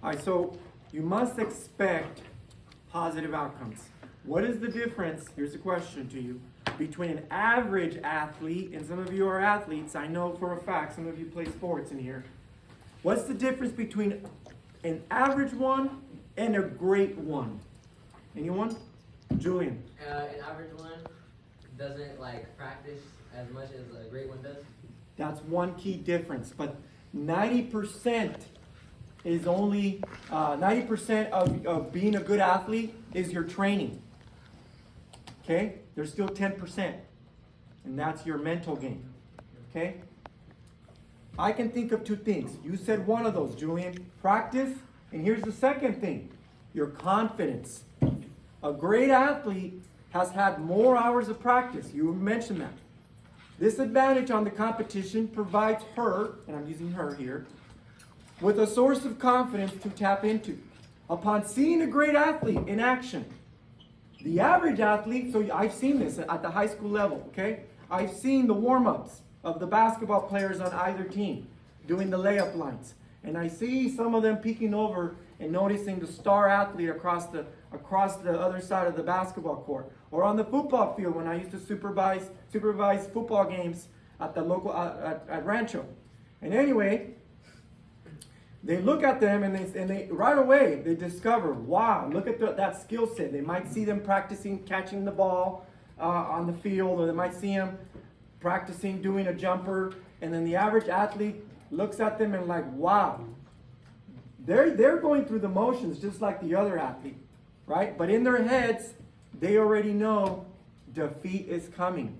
All right, so you must expect positive outcomes. What is the difference, here's a question to you, between an average athlete, and some of you are athletes, I know for a fact, some of you play sports in here. What's the difference between an average one and a great one? Anyone? Julian. An average one doesn't practice as much as a great one does. That's one key difference, but 90% is only 90% of being a good athlete is your training. Okay? There's still 10%, and that's your mental game. Okay? I can think of two things. You said one of those, Julian. Practice, and here's the second thing, your confidence. A great athlete has had more hours of practice. You mentioned that. This advantage on the competition provides her, and I'm using her here, with a source of confidence to tap into. Upon seeing a great athlete in action, the average athlete, so I've seen this at the high school level, okay? I've seen the warm-ups of the basketball players on either team doing the layup lines. And I see some of them peeking over and noticing the star athlete across the other side of the basketball court. Or on the football field when I used to supervise football games at the local, at Rancho. And anyway, they look at them and they right away they discover, wow, look at that skill set. They might see them practicing catching the ball on the field, or they might see them practicing doing a jumper, and then the average athlete looks at them and like, wow, they're going through the motions just like the other athlete, right? But in their heads, they already know defeat is coming.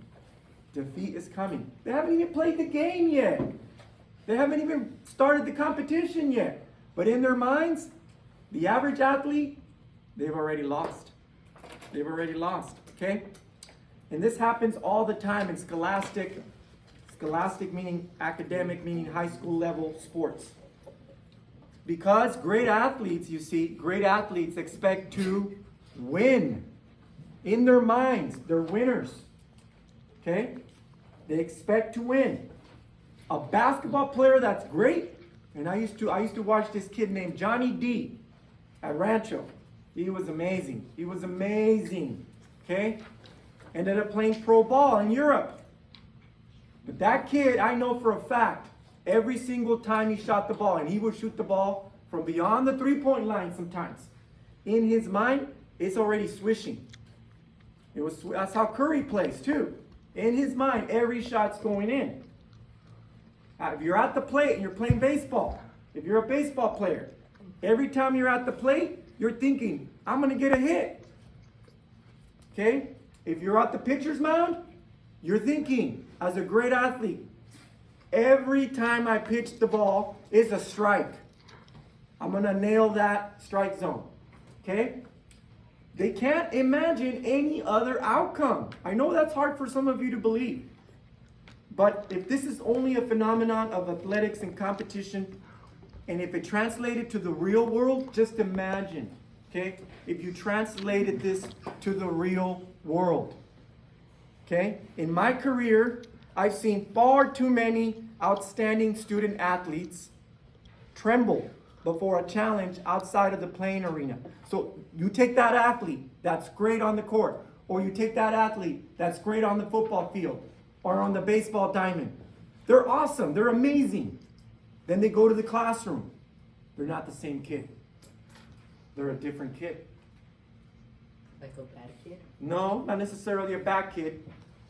Defeat is coming. They haven't even played the game yet. They haven't even started the competition yet. But in their minds, the average athlete, they've already lost. They've already lost, okay? And this happens all the time in scholastic meaning academic, meaning high school level sports. Because great athletes, you see, great athletes expect to win. In their minds, they're winners, okay? They expect to win. A basketball player that's great, and I used to watch this kid named Johnny D at Rancho. He was amazing. He was amazing, okay? Ended up playing pro ball in Europe. But that kid, I know for a fact, every single time he shot the ball, and he would shoot the ball from beyond the three-point line sometimes. In his mind, it's already swishing. That's how Curry plays too. In his mind, every shot's going in. If you're at the plate and you're playing baseball, if you're a baseball player, every time you're at the plate, you're thinking, I'm going to get a hit. Okay? If you're at the pitcher's mound, you're thinking, as a great athlete, every time I pitch the ball, it's a strike. I'm going to nail that strike zone. Okay? They can't imagine any other outcome. I know that's hard for some of you to believe. But if this is only a phenomenon of athletics and competition, and if it translated to the real world, just imagine, okay? If you translated this to the real world, okay? In my career, I've seen far too many outstanding student athletes tremble before a challenge outside of the playing arena. So you take that athlete that's great on the court, or you take that athlete that's great on the football field, or on the baseball diamond. They're awesome. They're amazing. Then they go to the classroom. They're not the same kid. They're a different kid. Like a bad kid? No, not necessarily a bad kid.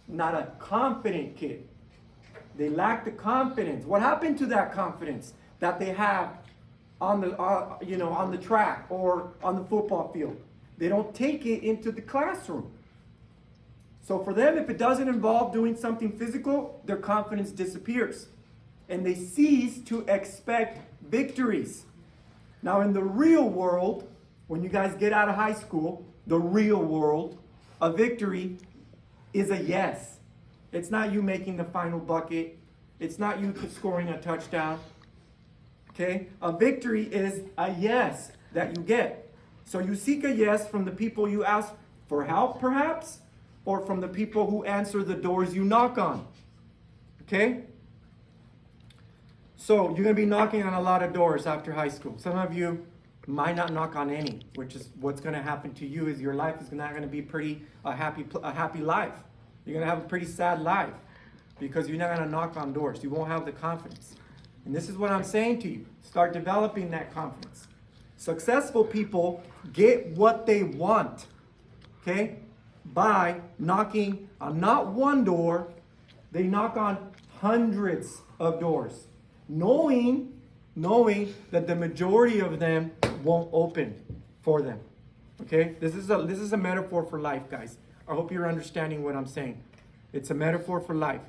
Not a confident kid. They lack the confidence. What happened to that confidence that they have on the track or on the football field? They don't take it into the classroom. So for them, if it doesn't involve doing something physical, their confidence disappears. And they cease to expect victories. Now in the real world, when you guys get out of high school, the real world, a victory is a yes. It's not you making the final bucket. It's not you scoring a touchdown. Okay? A victory is a yes that you get. So you seek a yes from the people you ask for help, perhaps, or from the people who answer the doors you knock on. Okay? So you're going to be knocking on a lot of doors after high school. Some of you might not knock on any, which is what's going to happen to you is your life is not going to be a happy life. You're going to have a pretty sad life because you're not going to knock on doors. You won't have the confidence. And this is what I'm saying to you. Start developing that confidence. Successful people get what they want, okay, by knocking on not one door, they knock on hundreds of doors, knowing that the majority of them won't open for them. Okay? This is a metaphor for life, guys. I hope you're understanding what I'm saying. It's a metaphor for life.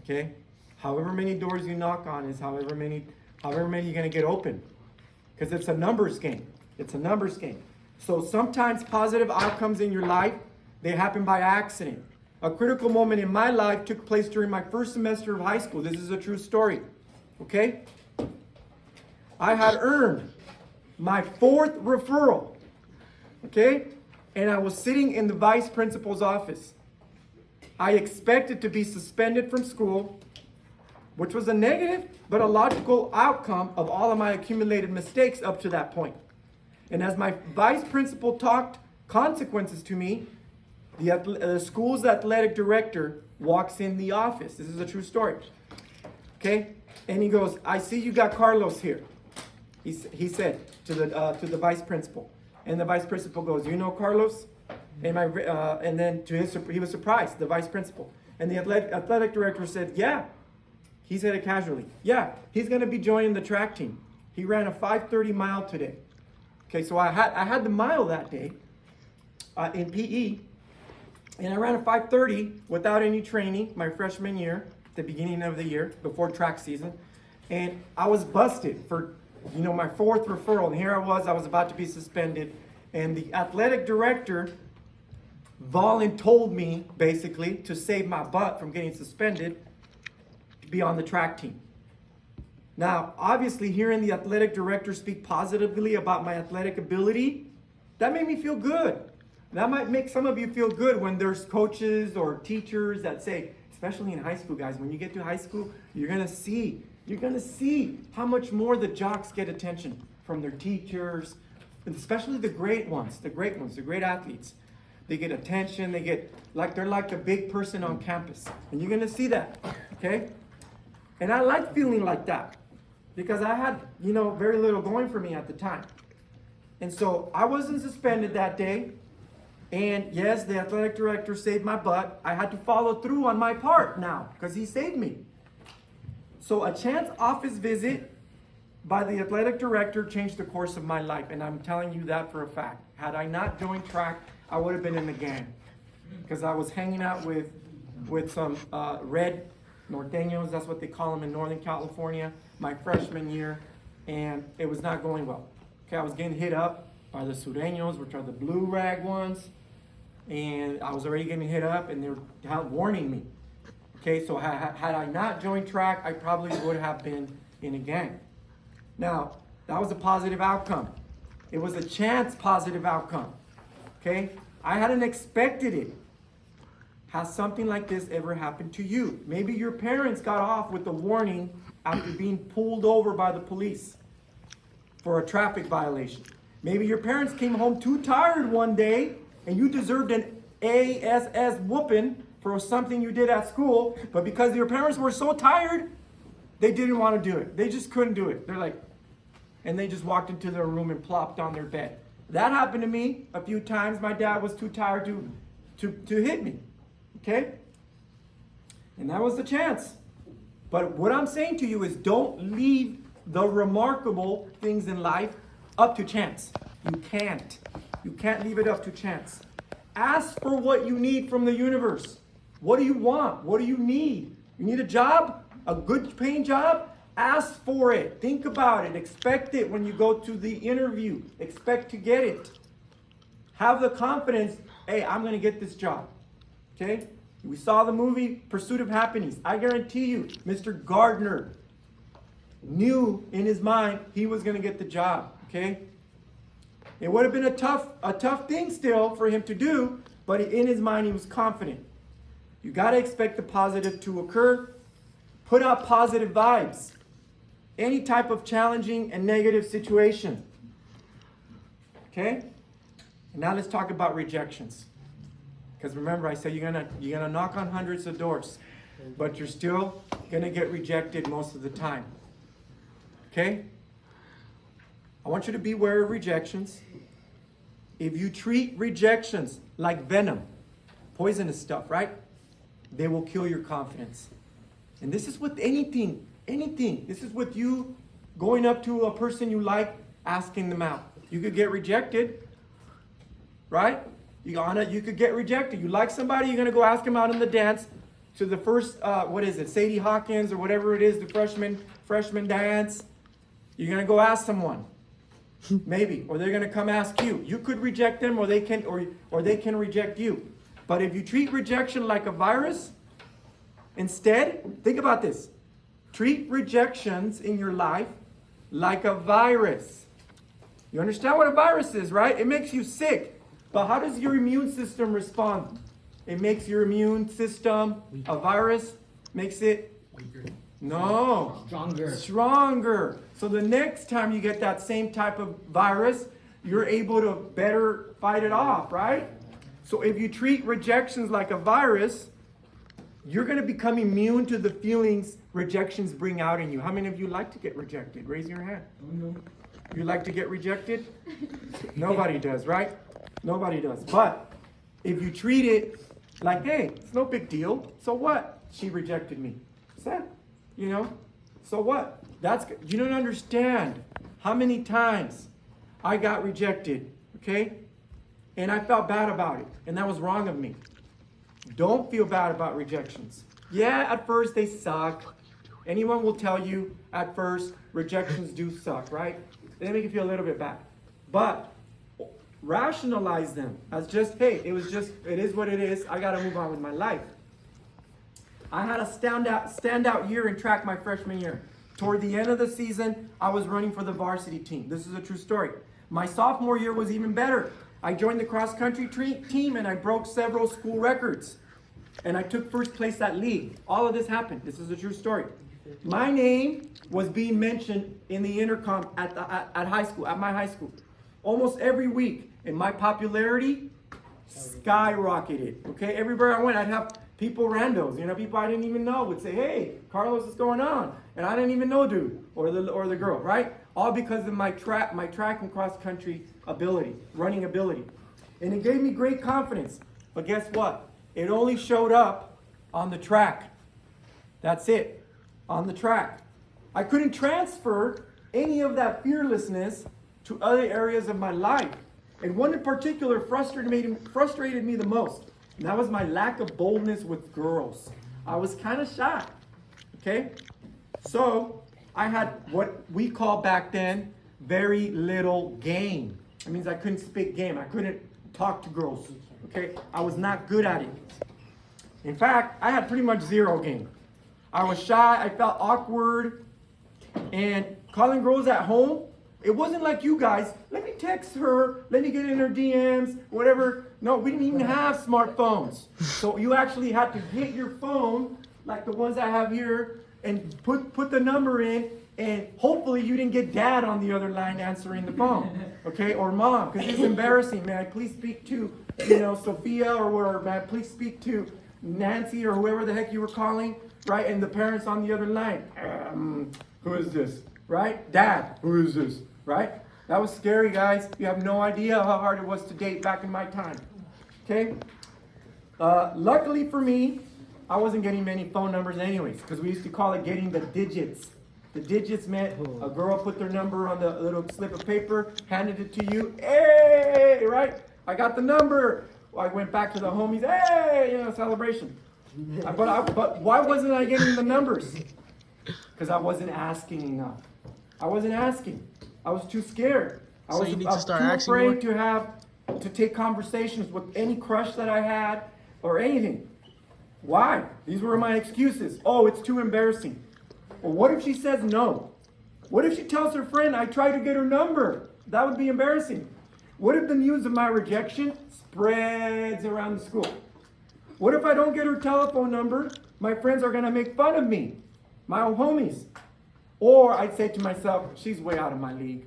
Okay? However many doors you knock on is however many you're going to get open. Because it's a numbers game. It's a numbers game. So sometimes positive outcomes in your life, they happen by accident. A critical moment in my life took place during my first semester of high school. This is a true story. Okay? I had earned my 4th referral. Okay? And I was sitting in the vice principal's office. I expected to be suspended from school, which was a negative but a logical outcome of all of my accumulated mistakes up to that point. And as my vice principal talked consequences to me, the school's athletic director walks in the office. This is a true story. Okay? And he goes, "I see you got Carlos here." He said to the vice principal. And the vice principal goes, "You know Carlos?" And then he was surprised, the vice principal. And the athletic director said, "Yeah." He said it casually. "Yeah, he's going to be joining the track team. He ran a 5:30 mile today." Okay, so I had the mile that day in PE. And I ran a 5:30 without any training my freshman year, the beginning of the year, before track season. And I was busted for, my 4th referral. And here I was about to be suspended. And the athletic director told me, basically, to save my butt from getting suspended, to be on the track team. Now, obviously, hearing the athletic director speak positively about my athletic ability, that made me feel good. That might make some of you feel good when there's coaches or teachers that say, especially in high school, guys, when you get to high school, you're going to see how much more the jocks get attention from their teachers, especially the great ones, the great athletes. They get attention, they're like the big person on campus. And you're going to see that, okay? And I like feeling like that because I had, very little going for me at the time. And so I wasn't suspended that day. And yes, the athletic director saved my butt. I had to follow through on my part now because he saved me. So a chance office visit by the athletic director changed the course of my life. And I'm telling you that for a fact. Had I not joined track, I would have been in the gang. Because I was hanging out with some red norteños, that's what they call them in Northern California, my freshman year. And it was not going well. Okay, I was getting hit up by the sureños, which are the blue rag ones. And I was already getting hit up and they were warning me. Okay, so had I not joined track, I probably would have been in a gang. Now, that was a positive outcome. It was a chance positive outcome. Okay, I hadn't expected it. Has something like this ever happened to you? Maybe your parents got off with a warning after being pulled over by the police for a traffic violation. Maybe your parents came home too tired one day and you deserved an ASS whooping for something you did at school, but because your parents were so tired, they didn't want to do it. They just couldn't do it. And they just walked into their room and plopped on their bed. That happened to me a few times. My dad was too tired to hit me. Okay? And that was the chance. But what I'm saying to you is don't leave the remarkable things in life up to chance. You can't. You can't leave it up to chance. Ask for what you need from the universe. What do you want? What do you need? You need a job? A good paying job? Ask for it. Think about it. Expect it when you go to the interview. Expect to get it. Have the confidence, hey, I'm going to get this job. Okay? We saw the movie Pursuit of Happiness. I guarantee you, Mr. Gardner knew in his mind he was going to get the job. Okay? It would have been a tough thing still for him to do, but in his mind he was confident. You got to expect the positive to occur. Put out positive vibes. any type of challenging and negative situation. Okay? And now let's talk about rejections. Because remember, I said you're gonna knock on hundreds of doors, but you're still gonna get rejected most of the time. Okay? I want you to beware of rejections. If you treat rejections like venom, poisonous stuff, right? They will kill your confidence. And this is with anything. This is with you going up to a person you like, asking them out. You could get rejected, right? You could get rejected. You like somebody, you're going to go ask them out in the dance to the first, Sadie Hawkins or whatever it is, the freshman dance. You're going to go ask someone. Maybe. Or they're going to come ask you. You could reject them or they can reject you. But if you treat rejection like a virus, instead, think about this. Treat rejections in your life like a virus. You understand what a virus is, right? It makes you sick. But how does your immune system respond? It makes your immune system, a virus, makes it Weaker. no. Stronger. So the next time you get that same type of virus, you're able to better fight it off, right? So if you treat rejections like a virus, you're going to become immune to the feelings rejections bring out in you. How many of you like to get rejected? Raise your hand. You like to get rejected? Nobody does, right? Nobody does. But if you treat it like, hey, it's no big deal. So what? She rejected me. Sad. So what? You don't understand how many times I got rejected, okay? And I felt bad about it. And that was wrong of me. Don't feel bad about rejections. Yeah, at first they suck. Anyone will tell you at first rejections do suck, right? They make you feel a little bit bad. But rationalize them as just, hey, it is what it is. I got to move on with my life. I had a standout year in track my freshman year. Toward the end of the season, I was running for the varsity team. This is a true story. My sophomore year was even better. I joined the cross-country team and I broke several school records. And I took first place at league. All of this happened. This is a true story. My name was being mentioned in the intercom at my high school, almost every week. And my popularity skyrocketed. Okay, everywhere I went, I'd have people randos, people I didn't even know would say, "Hey, Carlos, what's going on?" And I didn't even know dude or the girl, right? All because of my track and cross country ability, running ability. And it gave me great confidence. But guess what? It only showed up on the track. That's it. On the track. I couldn't transfer any of that fearlessness to other areas of my life. And one in particular frustrated me the most. And that was my lack of boldness with girls. I was kind of shy. Okay? So I had what we call back then very little game. That means I couldn't speak game. I couldn't talk to girls. Okay? I was not good at it. In fact, I had pretty much zero game. I was shy. I felt awkward. And calling girls at home, it wasn't like you guys. Let me text her. Let me get in her DMs. Whatever. No, we didn't even have smartphones. So you actually had to get your phone, like the ones I have here, and put the number in. And hopefully you didn't get dad on the other line answering the phone. Okay? Or mom. Because it's embarrassing. May I please speak to, Sophia or may I please speak to Nancy or whoever the heck you were calling? Right? And the parents on the other line. Who is this? Right? Dad, who is this? Right? That was scary, guys. You have no idea how hard it was to date back in my time. Okay? Luckily for me, I wasn't getting many phone numbers anyways, because we used to call it getting the digits. The digits meant a girl put their number on the little slip of paper, handed it to you. Hey, right? I got the number. I went back to the homies. Hey, celebration. But why wasn't I getting the numbers? Because I wasn't asking enough. I wasn't asking. I was too scared. I was too afraid to take conversations with any crush that I had or anything. Why? These were my excuses. Oh, it's too embarrassing. Well, what if she says no? What if she tells her friend I tried to get her number? That would be embarrassing. What if the news of my rejection spreads around the school? What if I don't get her telephone number? My friends are going to make fun of me. My old homies. Or I'd say to myself, she's way out of my league.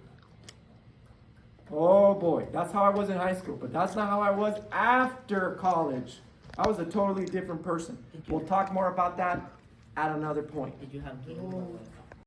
Oh boy, that's how I was in high school, but that's not how I was after college. I was a totally different person. We'll talk more about that at another point. Did you have kids?